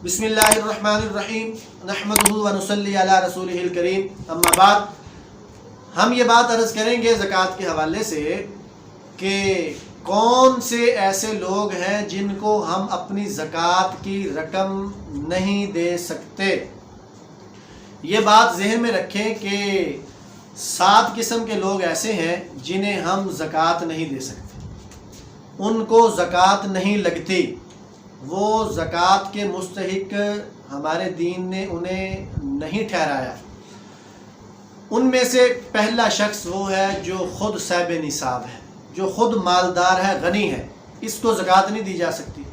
بسم اللہ الرحمن الرحیم نحمدہ و نصلی علی رسولہ الکریم اما بعد، ہم یہ بات عرض کریں گے زکوٰۃ کے حوالے سے کہ کون سے ایسے لوگ ہیں جن کو ہم اپنی زکوٰۃ کی رقم نہیں دے سکتے۔ یہ بات ذہن میں رکھیں کہ 7 قسم کے لوگ ایسے ہیں جنہیں ہم زکوٰۃ نہیں دے سکتے، ان کو زکوٰۃ نہیں لگتی، وہ زکوٰۃ کے مستحق ہمارے دین نے انہیں نہیں ٹھہرایا۔ ان میں سے پہلا شخص وہ ہے جو خود صاحب نصاب ہے، جو خود مالدار ہے، غنی ہے، اس کو زکوٰۃ نہیں دی جا سکتی۔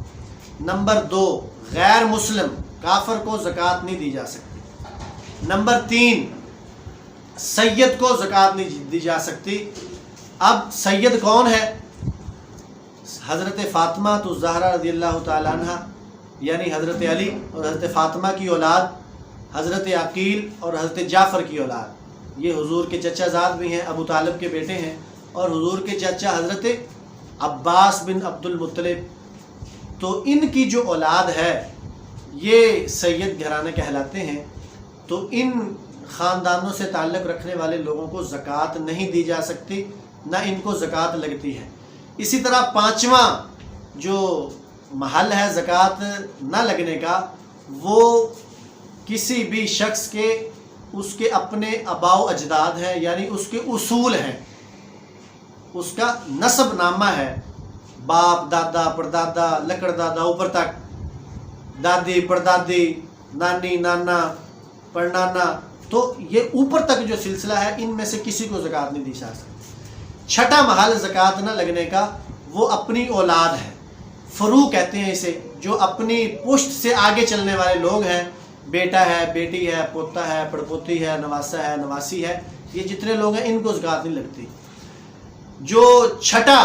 نمبر 2، غیر مسلم کافر کو زکوٰۃ نہیں دی جا سکتی۔ نمبر 3، سید کو زکوٰۃ نہیں دی جا سکتی۔ اب سید کون ہے؟ حضرت فاطمہ الزہرا رضی اللہ تعالیٰ عنہ، یعنی حضرت علی اور حضرت فاطمہ کی اولاد، حضرت عقیل اور حضرت جعفر کی اولاد، یہ حضور کے چچا زاد بھی ہیں، ابو طالب کے بیٹے ہیں، اور حضور کے چچا حضرت عباس بن عبد المطلب، تو ان کی جو اولاد ہے یہ سید گھرانے کہلاتے ہیں۔ تو ان خاندانوں سے تعلق رکھنے والے لوگوں کو زکوٰۃ نہیں دی جا سکتی، نہ ان کو زکوٰۃ لگتی ہے۔ اسی طرح 5واں جو محل ہے زکوٰۃ نہ لگنے کا، وہ کسی بھی شخص کے اس کے اپنے آباء و اجداد ہیں، یعنی اس کے اصول ہیں، اس کا نسب نامہ ہے، باپ دادا پردادا لکڑ دادا اوپر تک، دادی پردادی نانی نانا پڑنانا، تو یہ اوپر تک جو سلسلہ ہے ان میں سے کسی کو زکوٰۃ نہیں دی جا سکتی۔ 6واں محل زکوٰۃ نہ لگنے کا وہ اپنی اولاد ہے، فروع کہتے ہیں اسے، جو اپنی پشت سے آگے چلنے والے لوگ ہیں، بیٹا ہے، بیٹی ہے، پوتا ہے، پڑپوتی ہے، نواسا ہے، نواسی ہے، یہ جتنے لوگ ہیں ان کو زکوٰۃ نہیں لگتی۔ جو 6واں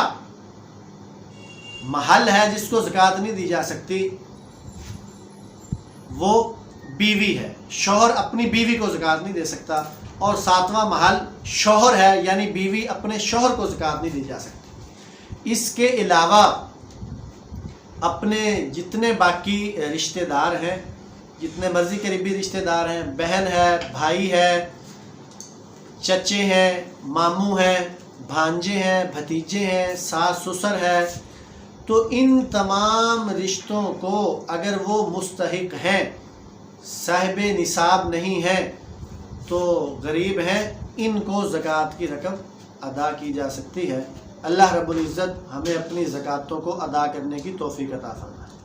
محل ہے جس کو زکوٰۃ نہیں دی جا سکتی وہ بیوی ہے، شوہر اپنی بیوی کو زکوٰۃ نہیں دے سکتا۔ اور 7واں محل شوہر ہے، یعنی بیوی اپنے شوہر کو زکوٰۃ نہیں دی جا سکتی۔ اس کے علاوہ اپنے جتنے باقی رشتہ دار ہیں، جتنے مرضی قریبی رشتہ دار ہیں، بہن ہے، بھائی ہے، چچے ہیں، ماموں ہیں، بھانجے ہیں، بھتیجے ہیں، ساس سسر ہے، تو ان تمام رشتوں کو اگر وہ مستحق ہیں، صاحب نصاب نہیں ہیں، تو غریب ہیں، ان کو زکوٰۃ کی رقم ادا کی جا سکتی ہے۔ اللہ رب العزت ہمیں اپنی زکوٰۃوں کو ادا کرنے کی توفیق عطا فرمائے۔